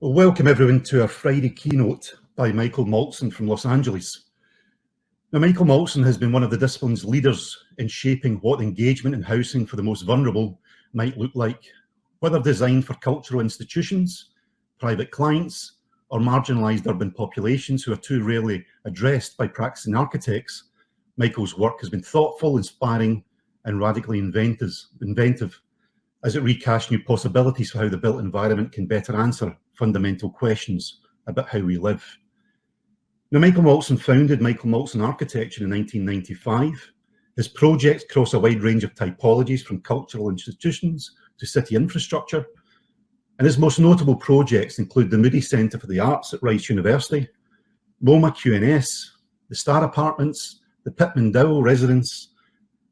Well, welcome everyone to our Friday keynote by Michael Maltzan from Los Angeles. Now, Michael Maltzan has been one of the discipline's leaders in shaping what engagement in housing for the most vulnerable might look like, whether designed for cultural institutions, private clients, or marginalised urban populations who are too rarely addressed by practicing architects. Michael's work has been thoughtful, inspiring, and radically inventive as it recast new possibilities for how the built environment can better answer fundamental questions about how we live. Now, Michael Maltzan founded Michael Maltzan Architecture in 1995. His projects cross a wide range of typologies from cultural institutions to city infrastructure. And his most notable projects include the Moody Centre for the Arts at Rice University, MoMA QNS, the Star Apartments, the Pittman Dowell Residence,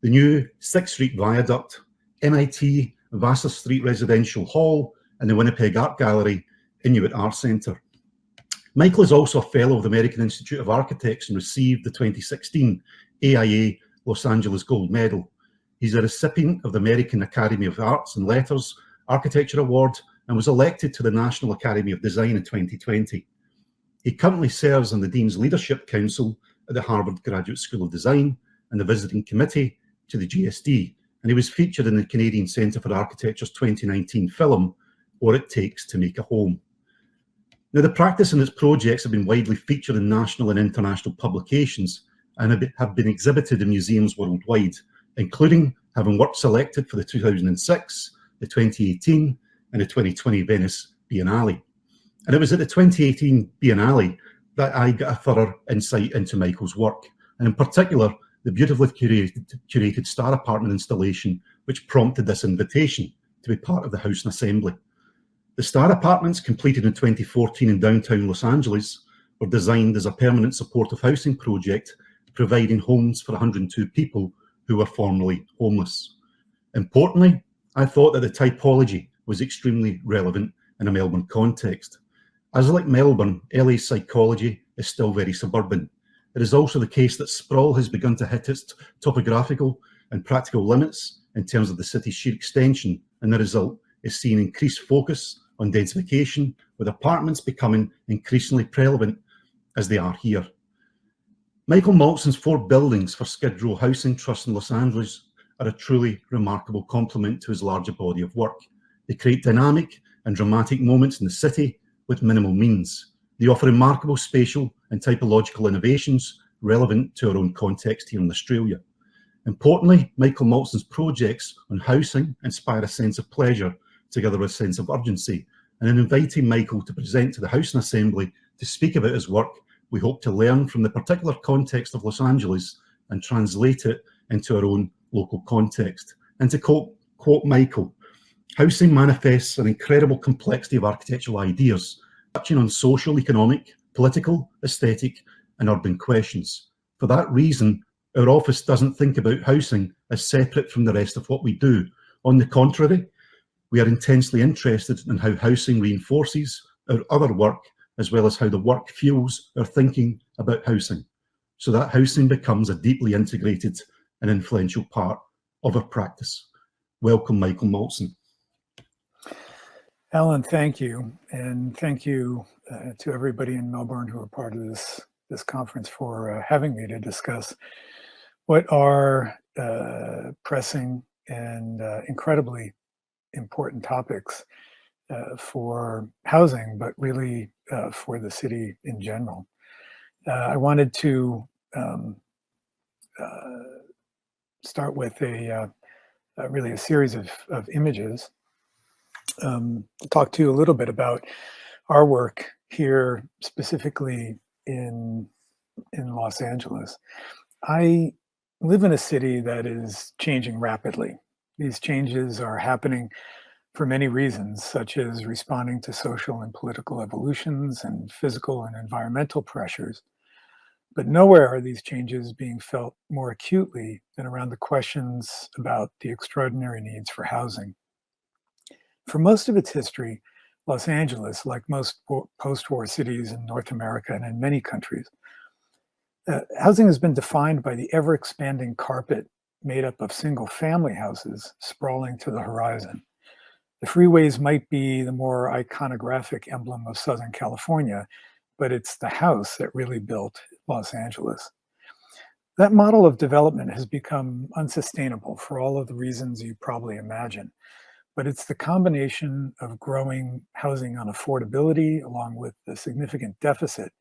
the new 6th Street Viaduct, MIT Vassar Street Residential Hall, and the Winnipeg Art Gallery Inuit Art Centre. Michael is also a Fellow of the American Institute of Architects and received the 2016 AIA Los Angeles Gold Medal. He's a recipient of the American Academy of Arts and Letters Architecture Award and was elected to the National Academy of Design in 2020. He currently serves on the Dean's Leadership Council at the Harvard Graduate School of Design and the Visiting Committee to the GSD, and he was featured in the Canadian Centre for Architecture's 2019 film, What It Takes to Make a Home. Now, the practice and its projects have been widely featured in national and international publications and have been exhibited in museums worldwide, including having work selected for the 2006, the 2018, and the 2020 Venice Biennale. And it was at the 2018 Biennale that I got a thorough insight into Michael's work, and in particular, the beautifully curated Star Apartment installation, which prompted this invitation to be part of the House and Assembly. The Star Apartments, completed in 2014 in downtown Los Angeles, were designed as a permanent supportive housing project, providing homes for 102 people who were formerly homeless. Importantly, I thought that the typology was extremely relevant in a Melbourne context. As like Melbourne, LA's psychology is still very suburban. It is also the case that sprawl has begun to hit its topographical and practical limits in terms of the city's sheer extension, and the result is seeing increased focus on densification, with apartments becoming increasingly prevalent as they are here. Michael Maltzan's 4 buildings for Skid Row Housing Trust in Los Angeles are a truly remarkable complement to his larger body of work. They create dynamic and dramatic moments in the city with minimal means. They offer remarkable spatial and typological innovations relevant to our own context here in Australia. Importantly, Michael Maltzan's projects on housing inspire a sense of pleasure together with a sense of urgency. And in inviting Michael to present to the House and Assembly to speak about his work, we hope to learn from the particular context of Los Angeles and translate it into our own local context. And to quote Michael, housing manifests an incredible complexity of architectural ideas, touching on social, economic, political, aesthetic, and urban questions. For that reason, our office doesn't think about housing as separate from the rest of what we do. On the contrary, we are intensely interested in how housing reinforces our other work, as well as how the work fuels our thinking about housing, so that housing becomes a deeply integrated and influential part of our practice. Welcome, Michael Maltzan. Alan, thank you. And thank you to everybody in Melbourne who are part of this conference for having me to discuss what are pressing and incredibly important topics for housing, but really for the city in general. I wanted to start with really a series of images, talk to you a little bit about our work here, specifically in Los Angeles. I live in a city that is changing rapidly. These changes are happening for many reasons, such as responding to social and political evolutions and physical and environmental pressures. But nowhere are these changes being felt more acutely than around the questions about the extraordinary needs for housing. For most of its history, Los Angeles, like most post-war cities in North America and in many countries, housing has been defined by the ever-expanding carpet made up of single-family houses sprawling to the horizon. The freeways might be the more iconographic emblem of Southern California, but it's the house that really built Los Angeles. That model of development has become unsustainable for all of the reasons you probably imagine, but it's the combination of growing housing unaffordability along with the significant deficit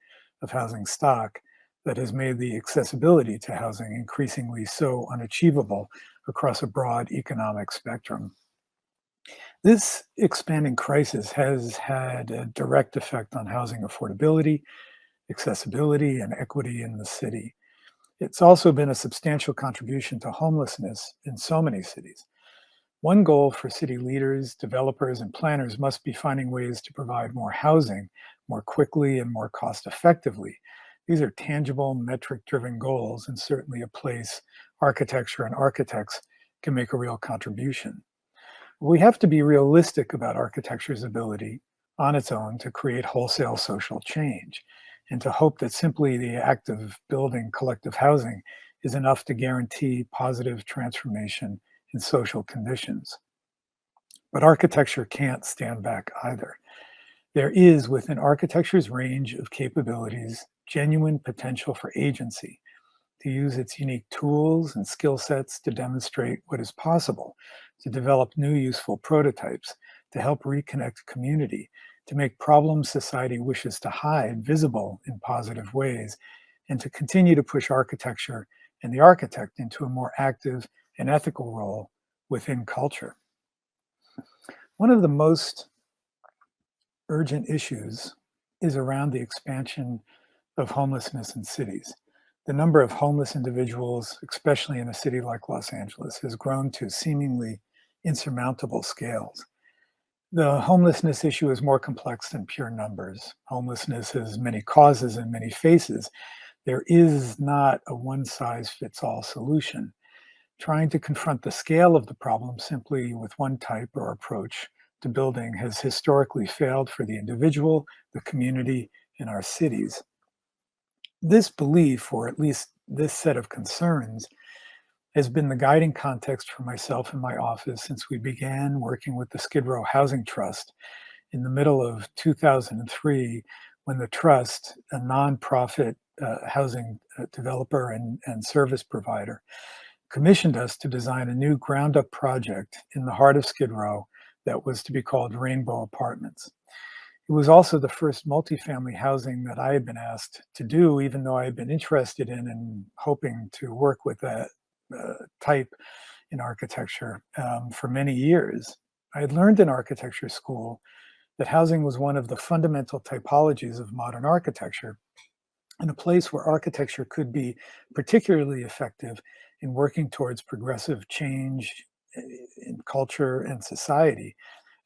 of housing stock that has made the accessibility to housing increasingly so unachievable across a broad economic spectrum. This expanding crisis has had a direct effect on housing affordability, accessibility, and equity in the city. It's also been a substantial contribution to homelessness in so many cities. One goal for city leaders, developers, and planners must be finding ways to provide more housing more quickly and more cost effectively. These are tangible, metric driven goals, and certainly a place architecture and architects can make a real contribution. We have to be realistic about architecture's ability on its own to create wholesale social change, and to hope that simply the act of building collective housing is enough to guarantee positive transformation in social conditions. But architecture can't stand back either. There is, within architecture's range of capabilities, genuine potential for agency to use its unique tools and skill sets to demonstrate what is possible, to develop new useful prototypes, to help reconnect community, to make problems society wishes to hide visible in positive ways, and to continue to push architecture and the architect into a more active and ethical role within culture. One of the most urgent issues is around the expansion of homelessness in cities. The number of homeless individuals, especially in a city like Los Angeles, has grown to seemingly insurmountable scales. The homelessness issue is more complex than pure numbers. Homelessness has many causes and many faces. There is not a one-size-fits-all solution. Trying to confront the scale of the problem simply with one type or approach to building has historically failed for the individual, the community, and our cities. This belief, or at least this set of concerns, has been the guiding context for myself and my office since we began working with the Skid Row Housing Trust in the middle of 2003, when the trust, a nonprofit housing developer and service provider, commissioned us to design a new ground-up project in the heart of Skid Row that was to be called Rainbow Apartments. It was also the first multifamily housing that I had been asked to do, even though I had been interested in and hoping to work with that type in architecture for many years. I had learned in architecture school that housing was one of the fundamental typologies of modern architecture, and a place where architecture could be particularly effective in working towards progressive change in culture and society,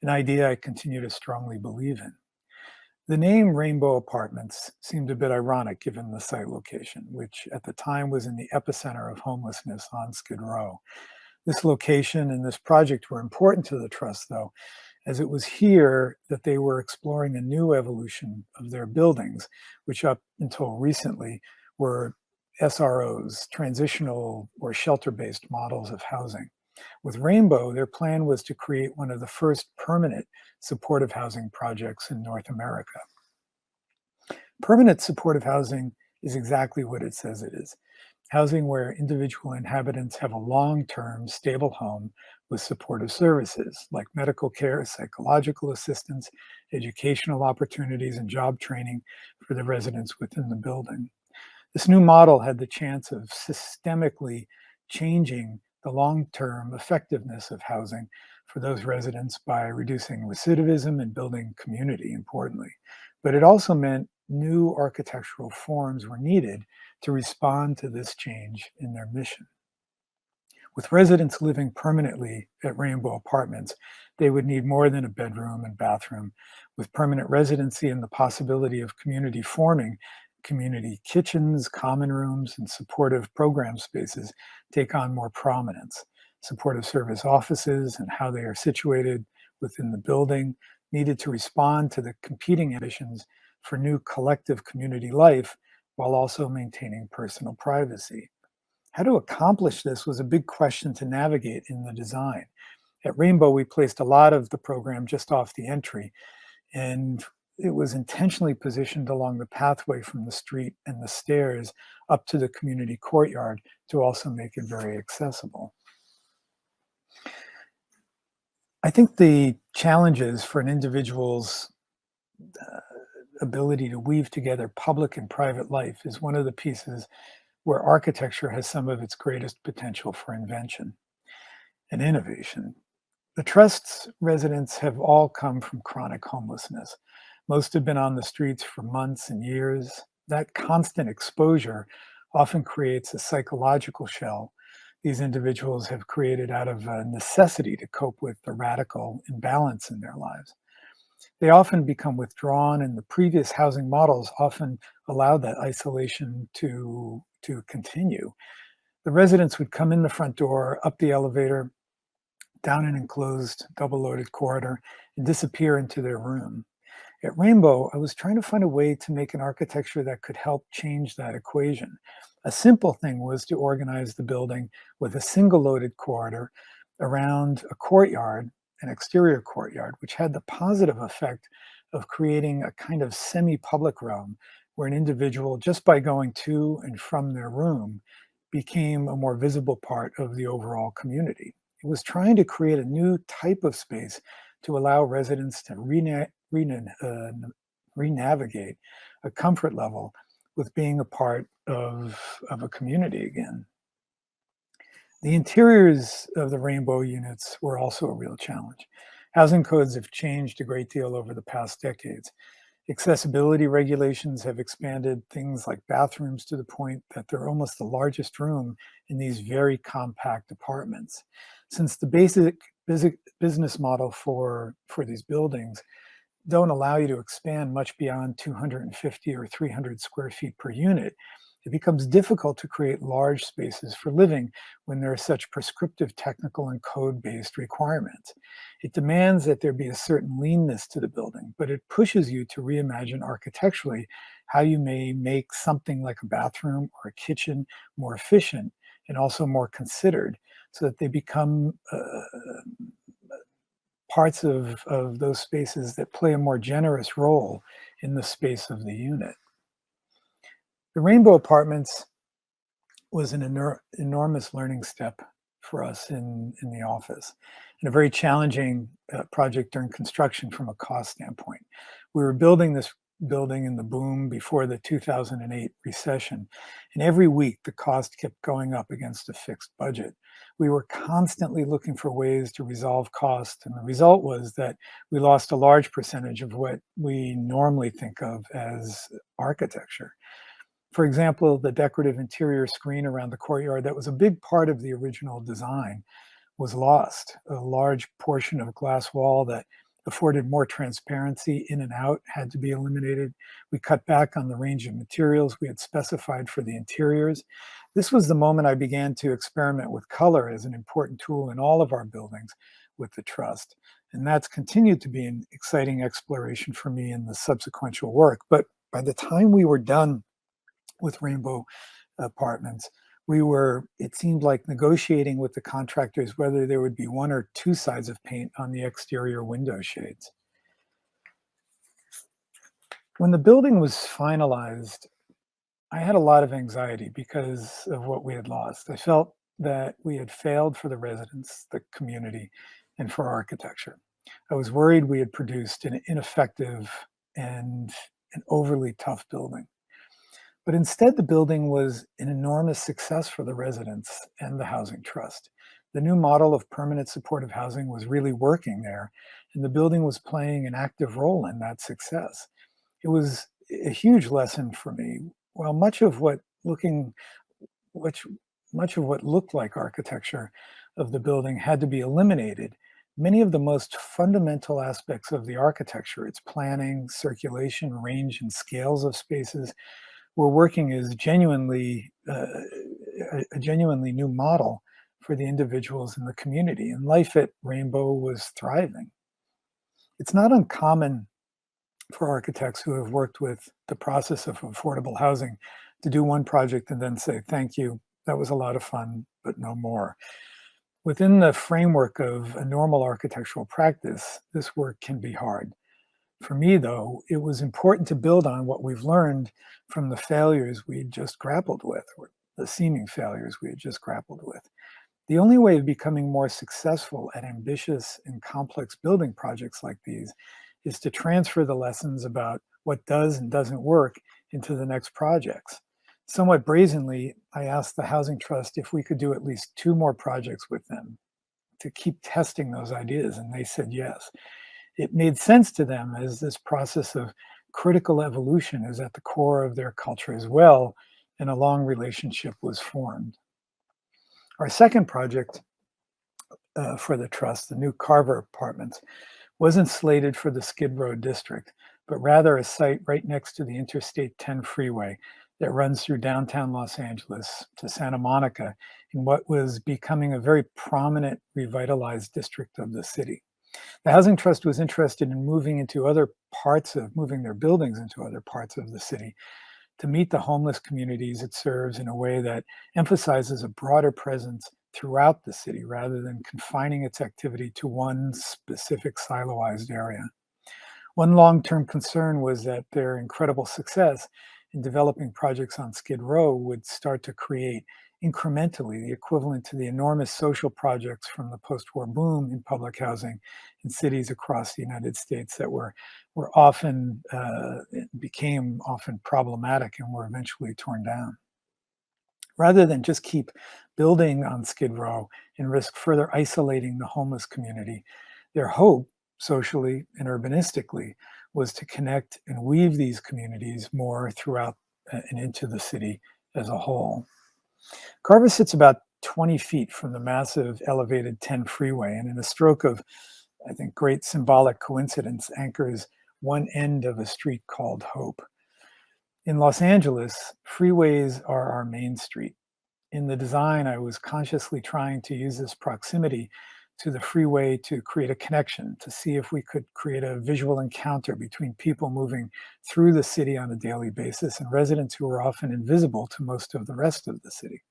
an idea I continue to strongly believe in. The name Rainbow Apartments seemed a bit ironic given the site location, which at the time was in the epicenter of homelessness on Skid Row. This location and this project were important to the Trust, though, as it was here that they were exploring a new evolution of their buildings, which up until recently were SROs, transitional or shelter-based models of housing. With Rainbow, their plan was to create one of the first permanent supportive housing projects in North America. Permanent supportive housing is exactly what it says it is. Housing where individual inhabitants have a long-term, stable home with supportive services like medical care, psychological assistance, educational opportunities, and job training for the residents within the building. This new model had the chance of systemically changing the long-term effectiveness of housing for those residents by reducing recidivism and building community, importantly. But it also meant new architectural forms were needed to respond to this change in their mission. With residents living permanently at Rainbow Apartments, they would need more than a bedroom and bathroom. With permanent residency and the possibility of community forming, community kitchens, common rooms, and supportive program spaces take on more prominence. Supportive service offices and how they are situated within the building needed to respond to the competing ambitions for new collective community life while also maintaining personal privacy. How to accomplish this was a big question to navigate in the design. At Rainbow, we placed a lot of the program just off the entry, and it was intentionally positioned along the pathway from the street and the stairs up to the community courtyard to also make it very accessible. I think the challenges for an individual's ability to weave together public and private life is one of the pieces where architecture has some of its greatest potential for invention and innovation. The Trust's residents have all come from chronic homelessness. Most have been on the streets for months and years. That constant exposure often creates a psychological shell these individuals have created out of a necessity to cope with the radical imbalance in their lives. They often become withdrawn, and the previous housing models often allowed that isolation to continue. The residents would come in the front door, up the elevator, down an enclosed double-loaded corridor, and disappear into their room. At Rainbow, I was trying to find a way to make an architecture that could help change that equation. A simple thing was to organize the building with a single loaded corridor around a courtyard, an exterior courtyard, which had the positive effect of creating a kind of semi-public realm where an individual, just by going to and from their room, became a more visible part of the overall community. It was trying to create a new type of space to allow residents to re-navigate a comfort level with being a part of a community again. The interiors of the Rainbow units were also a real challenge. Housing codes have changed a great deal over the past decades. Accessibility regulations have expanded things like bathrooms to the point that they're almost the largest room in these very compact apartments. Since the basic business model for these buildings don't allow you to expand much beyond 250 or 300 square feet per unit, it becomes difficult to create large spaces for living when there are such prescriptive technical and code-based requirements. It demands that there be a certain leanness to the building, but it pushes you to reimagine architecturally how you may make something like a bathroom or a kitchen more efficient and also more considered, so that they become parts of those spaces that play a more generous role in the space of the unit. The Rainbow Apartments was an enormous learning step for us in the office, and a very challenging project during construction from a cost standpoint. We were building this building in the boom before the 2008 recession, and every week the cost kept going up against a fixed budget. We were constantly looking for ways to resolve cost, and the result was that we lost a large percentage of what we normally think of as architecture. For example, the decorative interior screen around the courtyard that was a big part of the original design was lost. A large portion of glass wall that afforded more transparency in and out had to be eliminated. We cut back on the range of materials we had specified for the interiors. This was the moment I began to experiment with color as an important tool in all of our buildings with the Trust. And that's continued to be an exciting exploration for me in the subsequent work. But by the time we were done with Rainbow Apartments, it seemed like negotiating with the contractors whether there would be one or two sides of paint on the exterior window shades. When the building was finalized, I had a lot of anxiety because of what we had lost. I felt that we had failed for the residents, the community, and for architecture. I was worried we had produced an ineffective and an overly tough building. But instead, the building was an enormous success for the residents and the Housing Trust. The new model of permanent supportive housing was really working there, and the building was playing an active role in that success. It was a huge lesson for me. While much of what looked like architecture of the building had to be eliminated, many of the most fundamental aspects of the architecture, its planning, circulation, range, and scales of spaces, were working as a genuinely new model for the individuals in the community, and life at Rainbow was thriving. It's not uncommon for architects who have worked with the process of affordable housing to do one project and then say, thank you, that was a lot of fun, but no more. Within the framework of a normal architectural practice, this work can be hard. For me, though, it was important to build on what we've learned from the failures we had just grappled with, or the seeming failures we had just grappled with. The only way of becoming more successful at ambitious and complex building projects like these is to transfer the lessons about what does and doesn't work into the next projects. Somewhat brazenly, I asked the Housing Trust if we could do at least 2 more projects with them to keep testing those ideas, and they said yes. It made sense to them as this process of critical evolution is at the core of their culture as well, and a long relationship was formed. Our second project for the trust, the new Carver Apartments, wasn't slated for the Skid Row district, but rather a site right next to the Interstate 10 freeway that runs through downtown Los Angeles to Santa Monica in what was becoming a very prominent revitalized district of the city. The Housing Trust was interested in moving their buildings into other parts of the city to meet the homeless communities it serves in a way that emphasizes a broader presence throughout the city rather than confining its activity to one specific siloized area. One long-term concern was that their incredible success in developing projects on Skid Row would start to create incrementally the equivalent to the enormous social projects from the post-war boom in public housing in cities across the United States that became often problematic and were eventually torn down. Rather than just keep building on Skid Row and risk further isolating the homeless community, their hope, socially and urbanistically, was to connect and weave these communities more throughout and into the city as a whole. Carver sits about 20 feet from the massive elevated 10 freeway, and in a stroke of, I think, great symbolic coincidence, anchors one end of a street called Hope. In Los Angeles, freeways are our main street. In the design, I was consciously trying to use this proximity to the freeway to create a connection, to see if we could create a visual encounter between people moving through the city on a daily basis and residents who are often invisible to most of the rest of the city.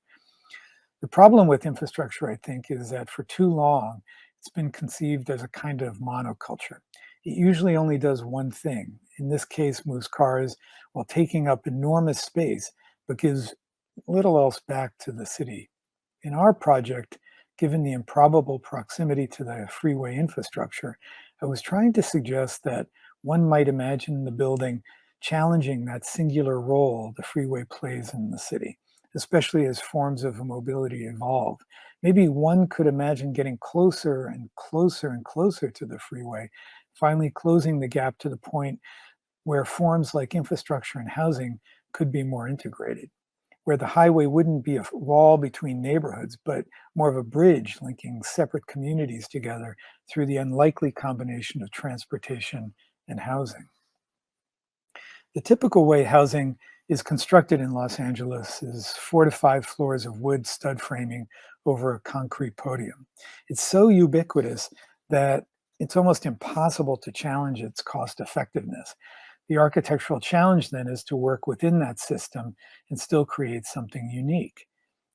The problem with infrastructure, I think, is that for too long, it's been conceived as a kind of monoculture. It usually only does one thing. In this case, moves cars while taking up enormous space, but gives little else back to the city. In our project, given the improbable proximity to the freeway infrastructure, I was trying to suggest that one might imagine the building challenging that singular role the freeway plays in the city, especially as forms of mobility evolve. Maybe one could imagine getting closer and closer and closer to the freeway, finally closing the gap to the point where forms like infrastructure and housing could be more integrated, where the highway wouldn't be a wall between neighborhoods, but more of a bridge linking separate communities together through the unlikely combination of transportation and housing. The typical way housing is constructed in Los Angeles is 4 to 5 floors of wood stud framing over a concrete podium. It's so ubiquitous that it's almost impossible to challenge its cost effectiveness. The architectural challenge then is to work within that system and still create something unique.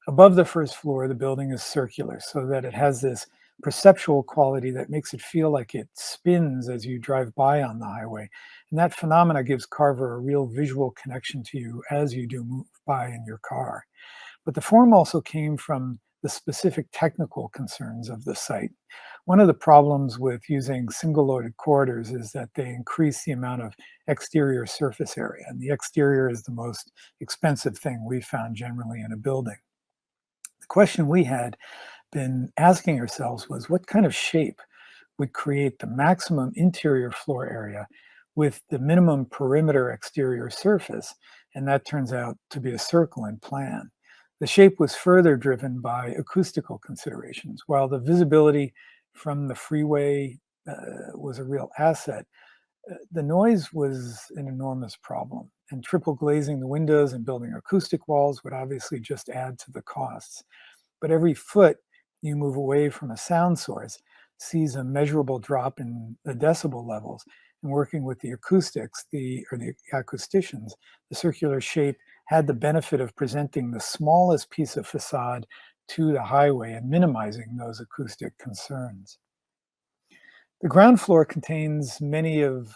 Above the first floor, the building is circular so that it has this perceptual quality that makes it feel like it spins as you drive by on the highway. And that phenomena gives Carver a real visual connection to you as you do move by in your car. But the form also came from the specific technical concerns of the site. One of the problems with using single-loaded corridors is that they increase the amount of exterior surface area, and the exterior is the most expensive thing we found generally in a building. The question we had been asking ourselves was what kind of shape would create the maximum interior floor area with the minimum perimeter exterior surface, and that turns out to be a circle in plan. The shape was further driven by acoustical considerations. While the visibility from the freeway was a real asset, the noise was an enormous problem, and triple glazing the windows and building acoustic walls would obviously just add to the costs. But every foot you move away from a sound source sees a measurable drop in the decibel levels. And working with the acoustics, the acousticians, the circular shape had the benefit of presenting the smallest piece of facade to the highway and minimizing those acoustic concerns. The ground floor contains many of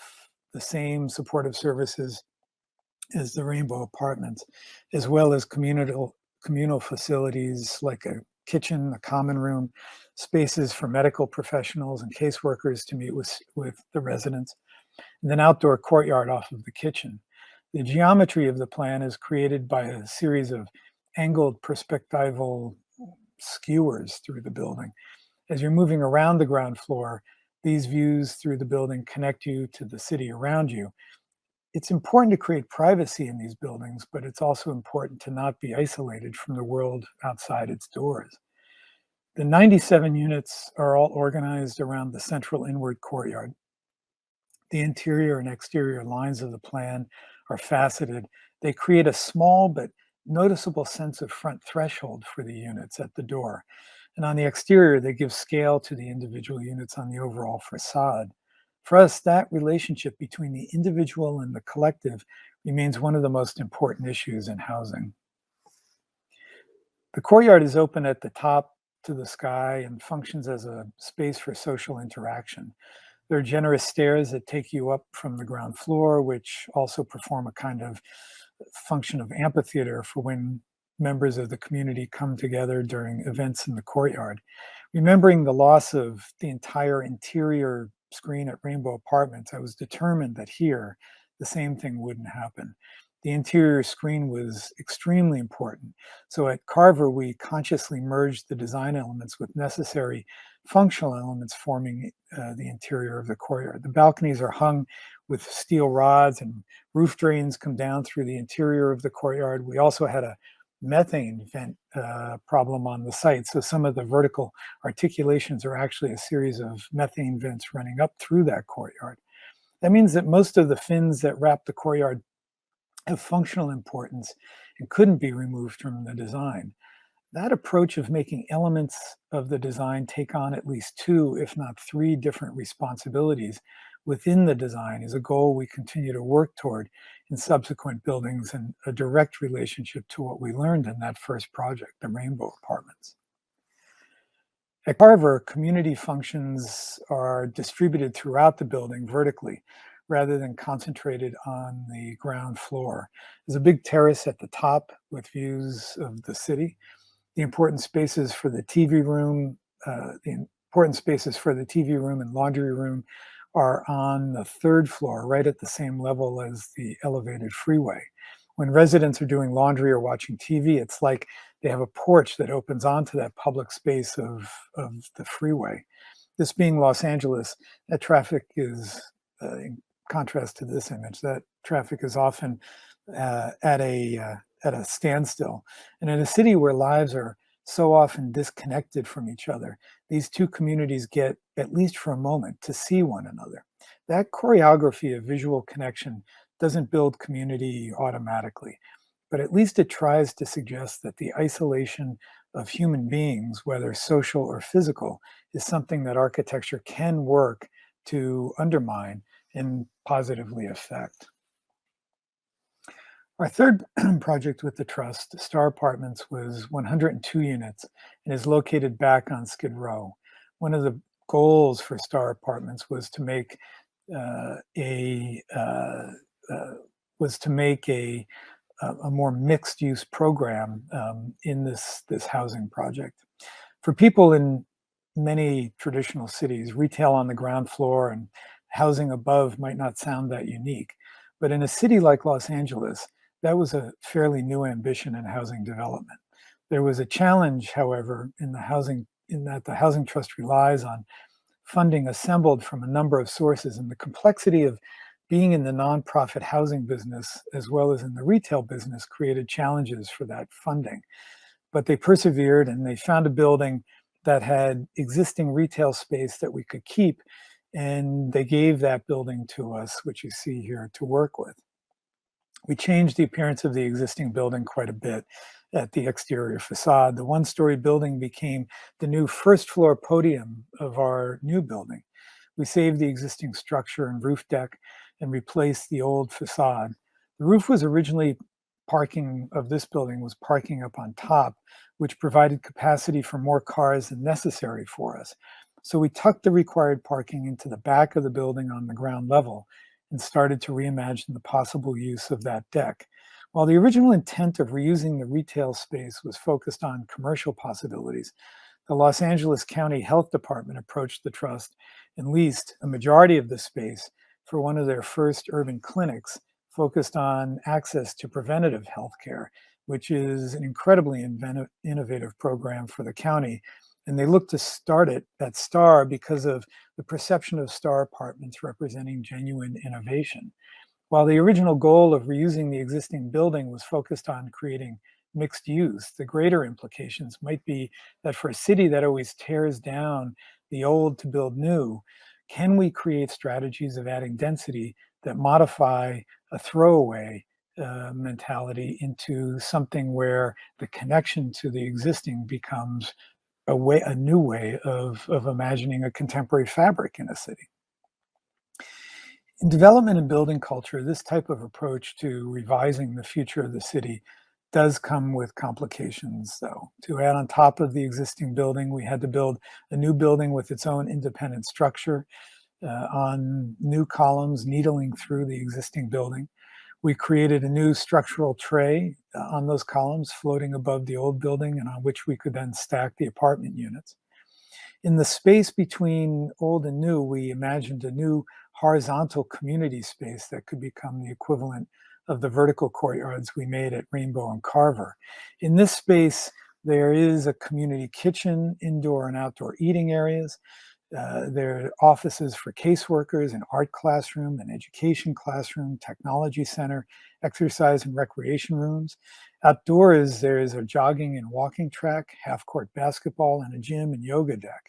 the same supportive services as the Rainbow Apartments, as well as communal facilities like a kitchen, a common room, spaces for medical professionals and caseworkers to meet with the residents, and an outdoor courtyard off of the kitchen. The geometry of the plan is created by a series of angled perspectival skewers through the building. As you're moving around the ground floor, these views through the building connect you to the city around you. It's important to create privacy in these buildings, but it's also important to not be isolated from the world outside its doors. The 97 units are all organized around the central inward courtyard. The interior and exterior lines of the plan are faceted. They create a small but noticeable sense of front threshold for the units at the door. And on the exterior, they give scale to the individual units on the overall facade. For us, that relationship between the individual and the collective remains one of the most important issues in housing. The courtyard is open at the top to the sky and functions as a space for social interaction. There are generous stairs that take you up from the ground floor, which also perform a kind of function of amphitheater for when members of the community come together during events in the courtyard. Remembering the loss of the entire interior screen at Rainbow Apartments, I was determined that here, the same thing wouldn't happen. The interior screen was extremely important. So at Carver, we consciously merged the design elements with necessary functional elements forming the interior of the courtyard. The balconies are hung with steel rods and roof drains come down through the interior of the courtyard. We also had a methane vent problem on the site. So some of the vertical articulations are actually a series of methane vents running up through that courtyard. That means that most of the fins that wrap the courtyard have functional importance and couldn't be removed from the design. That approach of making elements of the design take on at least two, if not three different responsibilities within the design is a goal we continue to work toward in subsequent buildings and a direct relationship to what we learned in that first project, the Rainbow Apartments. At Carver, community functions are distributed throughout the building vertically rather than concentrated on the ground floor. There's a big terrace at the top with views of the city. The important spaces for the TV room, and laundry room are on the third floor, right at the same level as the elevated freeway. When residents are doing laundry or watching TV, it's like they have a porch that opens onto that public space of the freeway. This being Los Angeles, that traffic is, in contrast to this image, that traffic is often at a standstill. And in a city where lives are so often disconnected from each other, these two communities get, at least for a moment, to see one another. That choreography of visual connection doesn't build community automatically, but at least it tries to suggest that the isolation of human beings, whether social or physical, is something that architecture can work to undermine and positively affect. Our third project with the Trust, Star Apartments, was 102 units and is located back on Skid Row. One of the goals for Star Apartments was to make a more mixed-use program in this housing project. For people in many traditional cities, retail on the ground floor and housing above might not sound that unique. But in a city like Los Angeles, that was a fairly new ambition in housing development. There was a challenge, however, in that the Housing Trust relies on funding assembled from a number of sources, and the complexity of being in the nonprofit housing business as well as in the retail business created challenges for that funding. But they persevered and they found a building that had existing retail space that we could keep, and they gave that building to us, which you see here, to work with. We changed the appearance of the existing building quite a bit at the exterior facade. The one-story building became the new first-floor podium of our new building. We saved the existing structure and roof deck and replaced the old facade. The roof was originally parking of this building was parking up on top, which provided capacity for more cars than necessary for us. So we tucked the required parking into the back of the building on the ground level and started to reimagine the possible use of that deck. While the original intent of reusing the retail space was focused on commercial possibilities, the Los Angeles County Health Department approached the trust and leased a majority of the space for one of their first urban clinics focused on access to preventative health care, which is an incredibly innovative program for the county. And they looked to start it at STAR because of the perception of STAR apartments representing genuine innovation. While the original goal of reusing the existing building was focused on creating mixed use, the greater implications might be that for a city that always tears down the old to build new, can we create strategies of adding density that modify a throwaway mentality into something where the connection to the existing becomes a new way of imagining a contemporary fabric in a city? In development and building culture, this type of approach to revising the future of the city does come with complications, though. To add on top of the existing building, we had to build a new building with its own independent structure on new columns needling through the existing building. We created a new structural tray on those columns floating above the old building and on which we could then stack the apartment units. In the space between old and new, we imagined a new horizontal community space that could become the equivalent of the vertical courtyards we made at Rainbow and Carver. In this space, there is a community kitchen, indoor and outdoor eating areas. There are offices for caseworkers, an art classroom, an education classroom, technology center, exercise and recreation rooms. Outdoors, there is a jogging and walking track, half-court basketball, and a gym and yoga deck.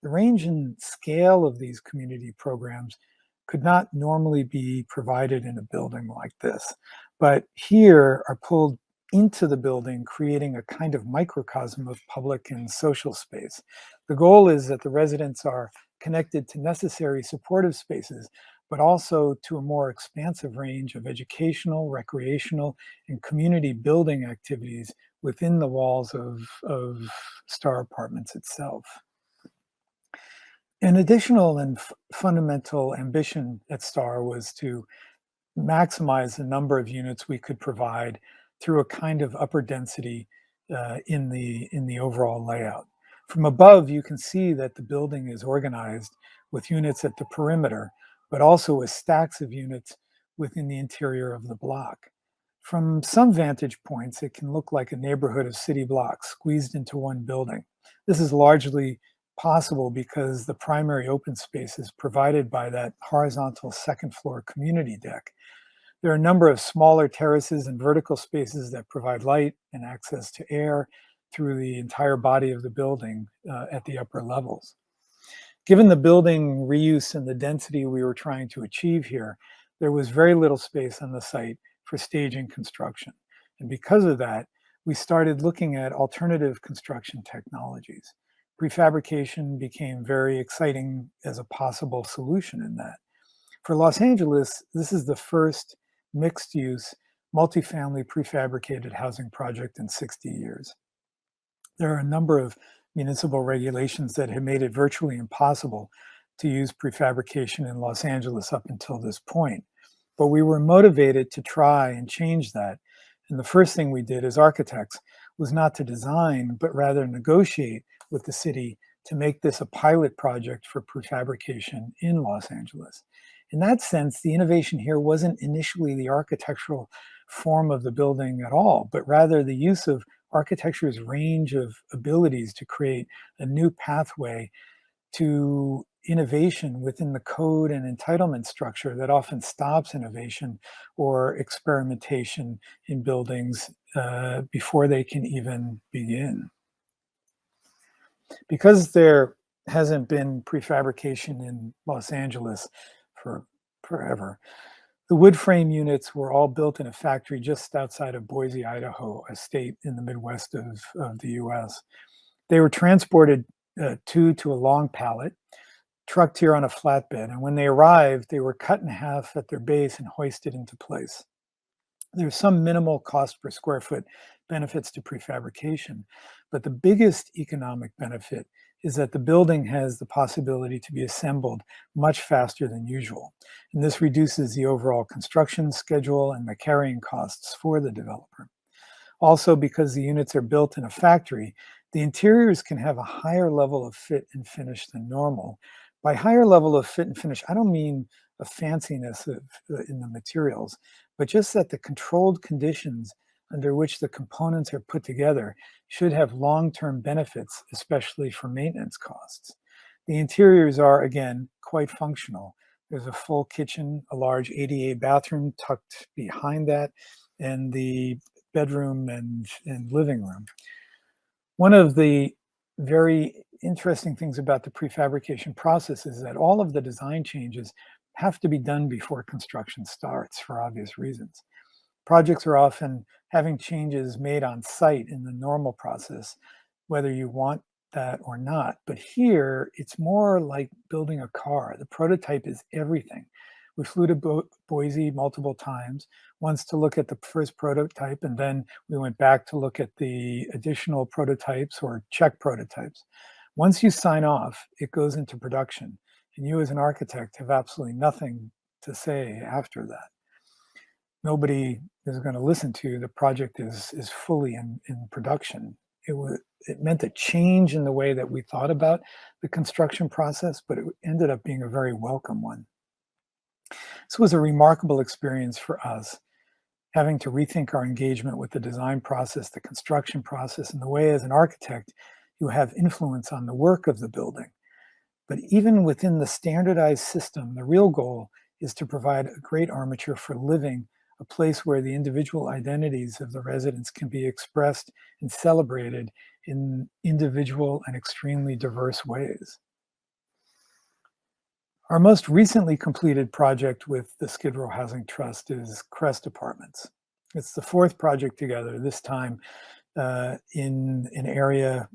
The range and scale of these community programs could not normally be provided in a building like this, but here are pulled into the building, creating a kind of microcosm of public and social space. The goal is that the residents are connected to necessary supportive spaces, but also to a more expansive range of educational, recreational, and community building activities within the walls of Star Apartments itself. An additional and fundamental ambition at Star was to maximize the number of units we could provide through a kind of upper density in the overall layout. From above, you can see that the building is organized with units at the perimeter, but also with stacks of units within the interior of the block. From some vantage points, it can look like a neighborhood of city blocks squeezed into one building. This is largely possible because the primary open space is provided by that horizontal second floor community deck. There are a number of smaller terraces and vertical spaces that provide light and access to air through the entire body of the building at the upper levels. Given the building reuse and the density we were trying to achieve here, there was very little space on the site for staging construction. And because of that, we started looking at alternative construction technologies. Prefabrication became very exciting as a possible solution in that. For Los Angeles, this is the first mixed-use, multifamily prefabricated housing project in 60 years. There are a number of municipal regulations that have made it virtually impossible to use prefabrication in Los Angeles up until this point. But we were motivated to try and change that. And the first thing we did as architects was not to design, but rather negotiate with the city to make this a pilot project for prefabrication in Los Angeles. In that sense, the innovation here wasn't initially the architectural form of the building at all, but rather the use of architecture's range of abilities to create a new pathway to innovation within the code and entitlement structure that often stops innovation or experimentation in buildings before they can even begin. Because there hasn't been prefabrication in Los Angeles for forever, the wood frame units were all built in a factory just outside of Boise, Idaho, a state in the Midwest of the US. They were transported to a long pallet, trucked here on a flatbed, and when they arrived, they were cut in half at their base and hoisted into place. There's some minimal cost per square foot benefits to prefabrication, but the biggest economic benefit is that the building has the possibility to be assembled much faster than usual. And this reduces the overall construction schedule and the carrying costs for the developer. Also, because the units are built in a factory, the interiors can have a higher level of fit and finish than normal. By higher level of fit and finish, I don't mean a fanciness in the materials, but just that the controlled conditions under which the components are put together should have long-term benefits, especially for maintenance costs. The interiors are, again, quite functional. There's a full kitchen, a large ADA bathroom tucked behind that, and the bedroom and living room. One of the very interesting things about the prefabrication process is that all of the design changes have to be done before construction starts for obvious reasons. Projects are often having changes made on site in the normal process, whether you want that or not. But here, it's more like building a car. The prototype is everything. We flew to Boise multiple times, once to look at the first prototype, and then we went back to look at the additional prototypes or check prototypes. Once you sign off, it goes into production, and you as an architect have absolutely nothing to say after that. Nobody is going to listen to you. The project is fully in production. It meant a change in the way that we thought about the construction process, but it ended up being a very welcome one. This was a remarkable experience for us, having to rethink our engagement with the design process, the construction process, and the way as an architect you have influence on the work of the building. But even within the standardized system, the real goal is to provide a great armature for living, a place where the individual identities of the residents can be expressed and celebrated in individual and extremely diverse ways. Our most recently completed project with the Skid Row Housing Trust is Crest Apartments. It's the fourth project together, this time in an area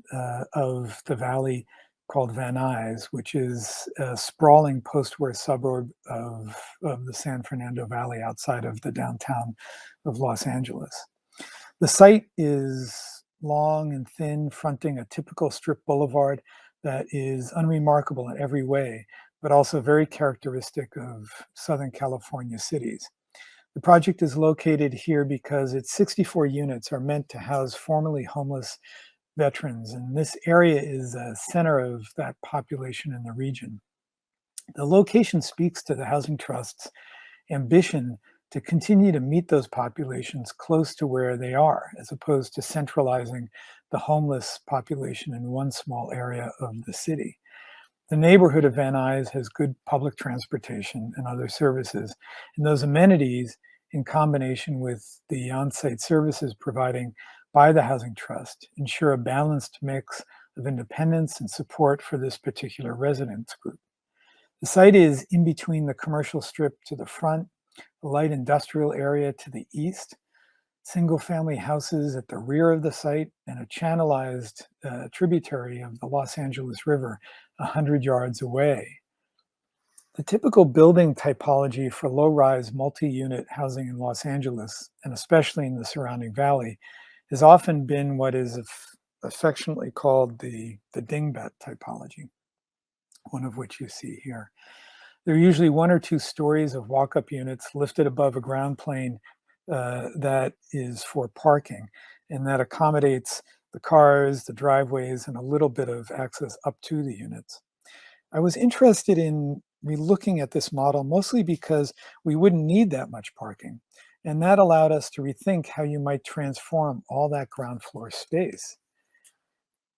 of the valley called Van Nuys, which is a sprawling post-war suburb of the San Fernando Valley outside of the downtown of Los Angeles. The site is long and thin, fronting a typical strip boulevard that is unremarkable in every way, but also very characteristic of Southern California cities. The project is located here because its 64 units are meant to house formerly homeless veterans, and this area is a center of that population in the region. The location speaks to the Housing Trust's ambition to continue to meet those populations close to where they are, as opposed to centralizing the homeless population in one small area of the city. The neighborhood of Van Nuys has good public transportation and other services, and those amenities, in combination with the on-site services providing by the Housing Trust, ensure a balanced mix of independence and support for this particular residents group. The site is in between the commercial strip to the front, a light industrial area to the east, single-family houses at the rear of the site, and a channelized tributary of the Los Angeles River 100 yards away. The typical building typology for low-rise multi-unit housing in Los Angeles, and especially in the surrounding valley, has often been what is affectionately called the dingbat typology, one of which you see here. There are usually one or two stories of walk-up units lifted above a ground plane that is for parking, and that accommodates the cars, the driveways, and a little bit of access up to the units. I was interested in relooking at this model mostly because we wouldn't need that much parking, and that allowed us to rethink how you might transform all that ground floor space.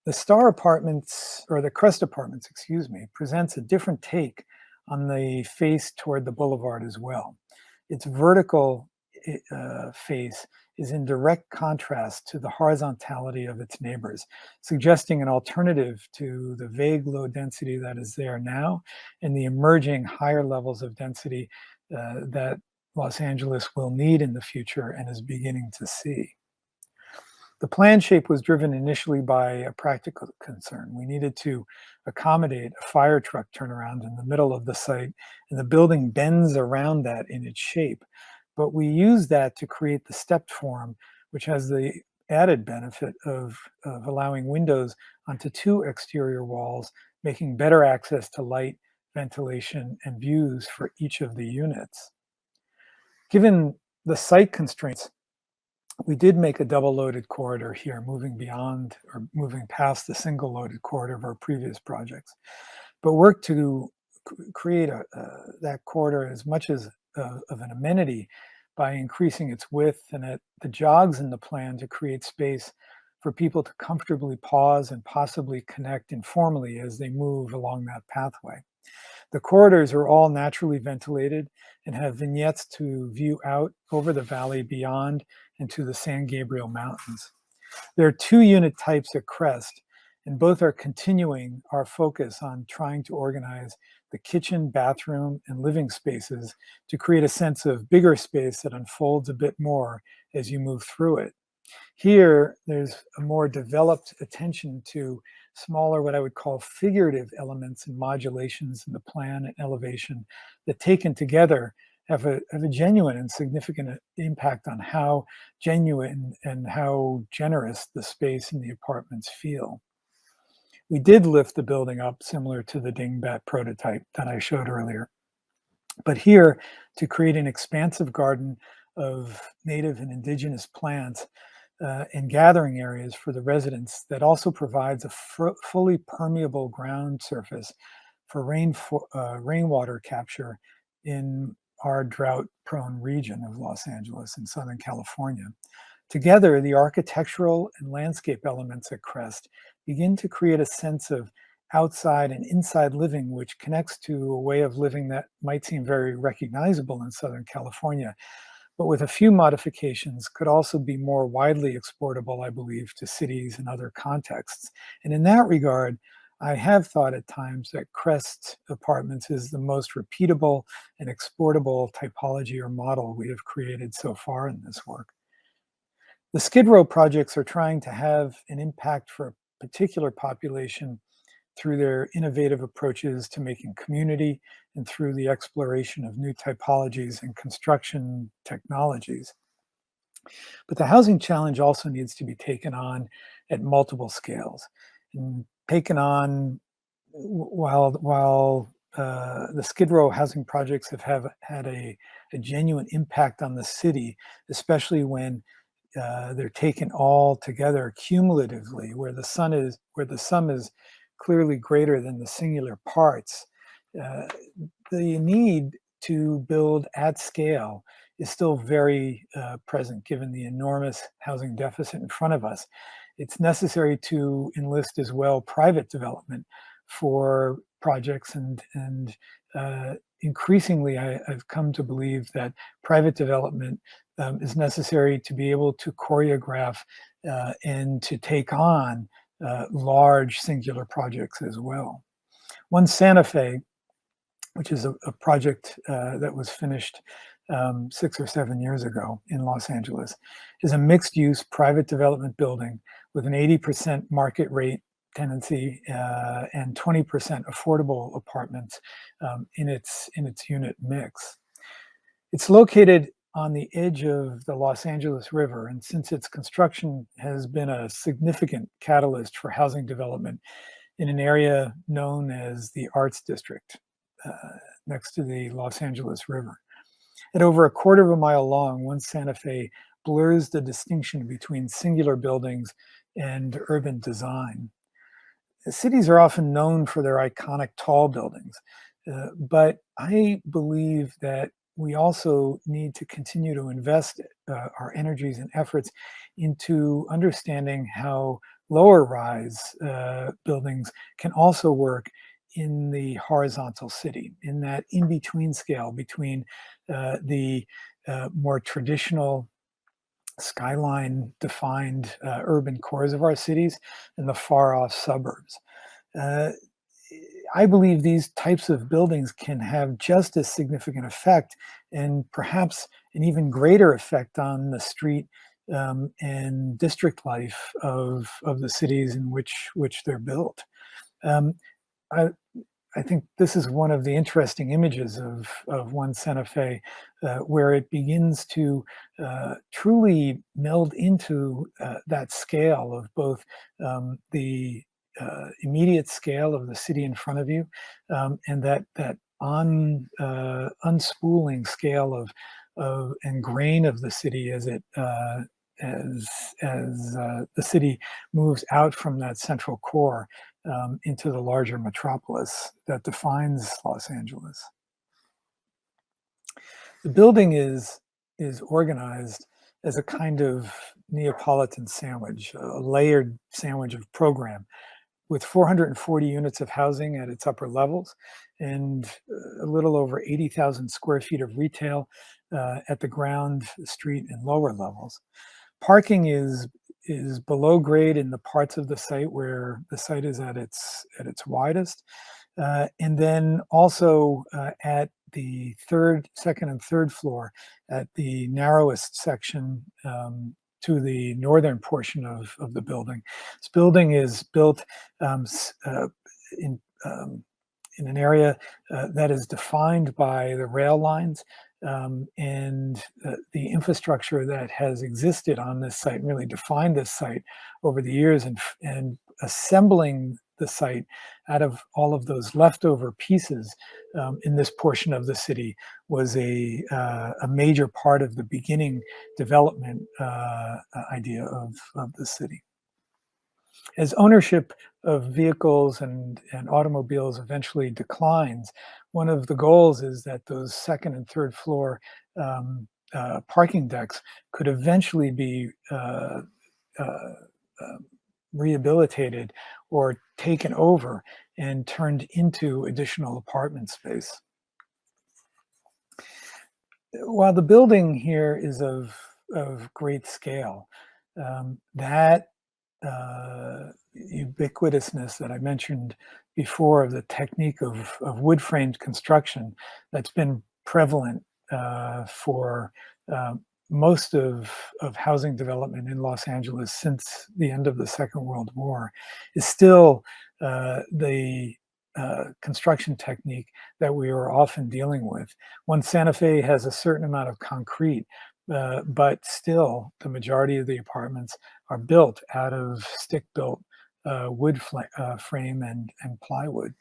The Star Apartments, or the Crest Apartments, excuse me, presents a different take on the face toward the boulevard as well. Its vertical face is in direct contrast to the horizontality of its neighbors, suggesting an alternative to the vague low density that is there now and the emerging higher levels of density that Los Angeles will need in the future and is beginning to see. The plan shape was driven initially by a practical concern. We needed to accommodate a fire truck turnaround in the middle of the site, and the building bends around that in its shape. but we use that to create the stepped form, which has the added benefit of allowing windows onto 2 exterior walls, making better access to light, ventilation, and views for each of the units. Given the site constraints, we did make a double loaded corridor here, moving beyond or moving past the single loaded corridor of our previous projects, but work to create that corridor as much as of an amenity by increasing its width, and at the jogs in the plan to create space for people to comfortably pause and possibly connect informally as they move along that pathway. The corridors are all naturally ventilated and have vignettes to view out over the valley beyond and to the San Gabriel Mountains. There are 2 unit types at Crest, and both are continuing our focus on trying to organize the kitchen, bathroom, and living spaces to create a sense of bigger space that unfolds a bit more as you move through it. Here, there's a more developed attention to smaller, what I would call figurative elements and modulations in the plan and elevation that taken together have a genuine and significant impact on how genuine and how generous the space in the apartments feel. We did lift the building up similar to the dingbat prototype that I showed earlier, but here to create an expansive garden of native and indigenous plants and gathering areas for the residents that also provides a fully permeable ground surface for rainwater capture in our drought-prone region of Los Angeles and Southern California. Together, the architectural and landscape elements at Crest begin to create a sense of outside and inside living, which connects to a way of living that might seem very recognizable in Southern California, but with a few modifications could also be more widely exportable, I believe, to cities and other contexts. And in that regard, I have thought at times that Crest Apartments is the most repeatable and exportable typology or model we have created so far in this work. The Skid Row projects are trying to have an impact for a particular population through their innovative approaches to making community and through the exploration of new typologies and construction technologies. But the housing challenge also needs to be taken on at multiple scales and taken on while the Skid Row housing projects have had a genuine impact on the city, especially when they're taken all together cumulatively, where the sum is clearly greater than the singular parts. The need to build at scale is still very present given the enormous housing deficit in front of us. It's necessary to enlist as well private development for projects, and increasingly I've come to believe that private development is necessary to be able to choreograph and to take on large singular projects as well. One Santa Fe, which is a project that was finished 6 or 7 years ago in Los Angeles, is a mixed-use private development building with an 80% market rate tenancy and 20% affordable apartments in its unit mix. It's located on the edge of the Los Angeles River, and since its construction has been a significant catalyst for housing development in an area known as the Arts District next to the Los Angeles River. At over a quarter of a mile long, One Santa Fe blurs the distinction between singular buildings and urban design. Cities are often known for their iconic tall buildings, but I believe that we also need to continue to invest our energies and efforts into understanding how lower rise buildings can also work in the horizontal city, in that in-between scale between the more traditional skyline defined urban cores of our cities and the far off suburbs. I believe these types of buildings can have just as significant effect and perhaps an even greater effect on the street and district life of the cities in which they're built. I think this is one of the interesting images of One Santa Fe, where it begins to truly meld into that scale of both the immediate scale of the city in front of you, and that unspooling scale of and grain of the city as it the city moves out from that central core into the larger metropolis that defines Los Angeles. The building is organized as a kind of Neapolitan sandwich, a layered sandwich of program, with 440 units of housing at its upper levels and a little over 80,000 square feet of retail at the ground, street, and lower levels. Parking is below grade in the parts of the site where the site is at its widest, and then also at the second and third floor at the narrowest section to the northern portion of the building. This building is built in an area that is defined by the rail lines and the infrastructure that has existed on this site, and really defined this site over the years, and assembling the site out of all of those leftover pieces in this portion of the city was a major part of the beginning development idea of the city. As ownership of vehicles and automobiles eventually declines, one of the goals is that those second and third floor parking decks could eventually be rehabilitated or taken over and turned into additional apartment space. While the building here is of great scale, that ubiquitousness that I mentioned before of the technique of wood-framed construction that's been prevalent for most of housing development in Los Angeles since the end of the Second World War is still the construction technique that we are often dealing with. One Santa Fe has a certain amount of concrete, but still the majority of the apartments are built out of stick-built wood frame and plywood.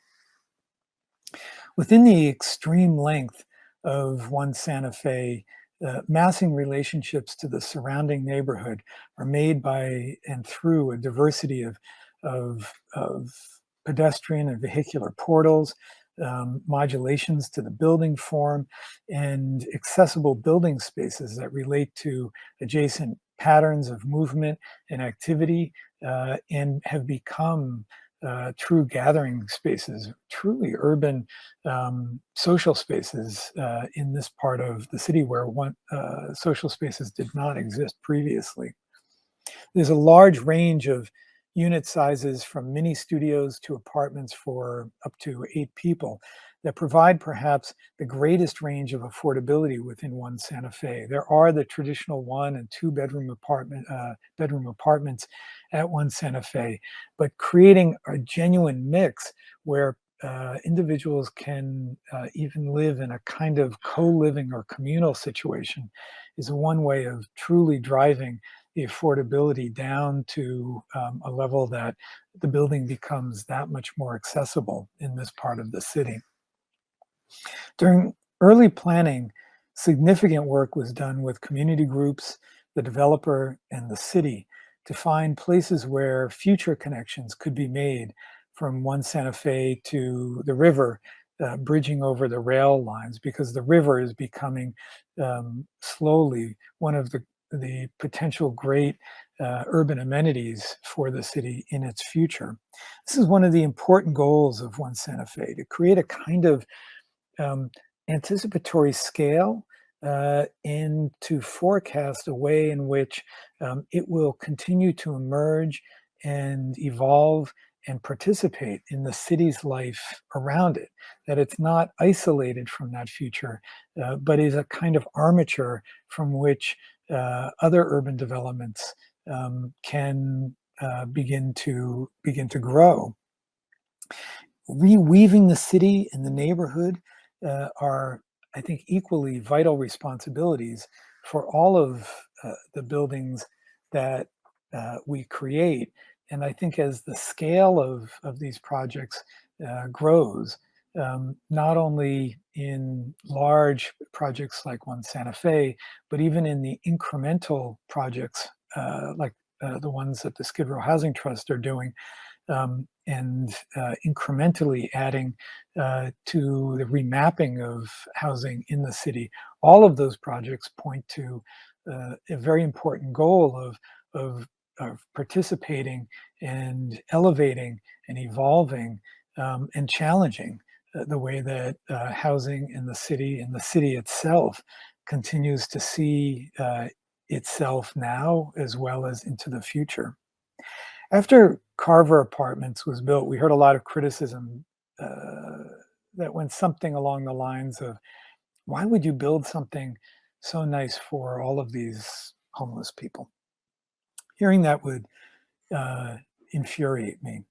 Within the extreme length of One Santa Fe, massing relationships to the surrounding neighborhood are made by and through a diversity of pedestrian and vehicular portals, modulations to the building form, and accessible building spaces that relate to adjacent patterns of movement and activity, and have become true gathering spaces, truly urban social spaces in this part of the city where social spaces did not exist previously. There's a large range of unit sizes from mini studios to apartments for up to 8 people that provide perhaps the greatest range of affordability within One Santa Fe. There are the traditional 1 and 2 bedroom apartments at One Santa Fe, but creating a genuine mix where individuals can even live in a kind of co-living or communal situation is one way of truly driving the affordability down to a level that the building becomes that much more accessible in this part of the city. During early planning, significant work was done with community groups, the developer, and the city to find places where future connections could be made from One Santa Fe to the river, bridging over the rail lines, because the river is becoming slowly one of the potential great urban amenities for the city in its future. This is one of the important goals of One Santa Fe, to create a kind of anticipatory scale and to forecast a way in which it will continue to emerge and evolve and participate in the city's life around it, that it's not isolated from that future, but is a kind of armature from which other urban developments can begin to grow. reweaving the city and the neighborhood are, I think, equally vital responsibilities for all of the buildings that we create. And I think as the scale of these projects grows, not only in large projects like One Santa Fe, but even in the incremental projects like the ones that the Skid Row Housing Trust are doing, and incrementally adding to the remapping of housing in the city. All of those projects point to a very important goal of participating and elevating and evolving and challenging the way that housing in the city and the city itself continues to see itself now as well as into the future. After Carver Apartments was built, we heard a lot of criticism that went something along the lines of, why would you build something so nice for all of these homeless people? Hearing that would infuriate me,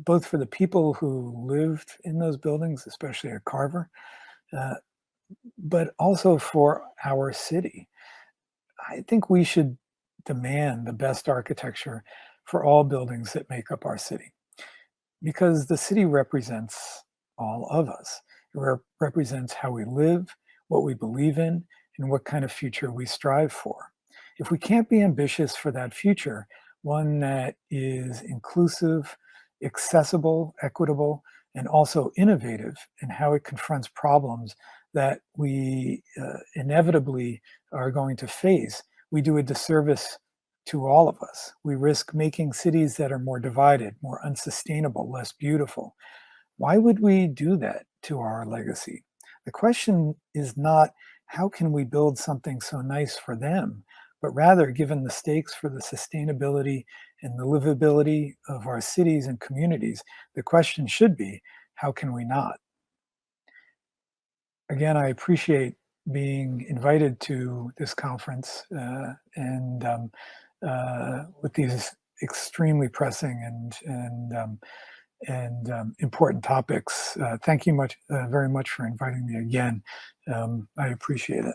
both for the people who lived in those buildings, especially at Carver, but also for our city. I think we should demand the best architecture for all buildings that make up our city, because the city represents all of us. It represents how we live, what we believe in, and what kind of future we strive for. If we can't be ambitious for that future, one that is inclusive, accessible, equitable, and also innovative in how it confronts problems that we inevitably are going to face, we do a disservice to all of us. We risk making cities that are more divided, more unsustainable, less beautiful. Why would we do that to our legacy? The question is not, how can we build something so nice for them, but rather, given the stakes for the sustainability and the livability of our cities and communities, the question should be, how can we not? Again, I appreciate being invited to this conference and with these extremely pressing and important topics. Thank you very much for inviting me again. I appreciate it.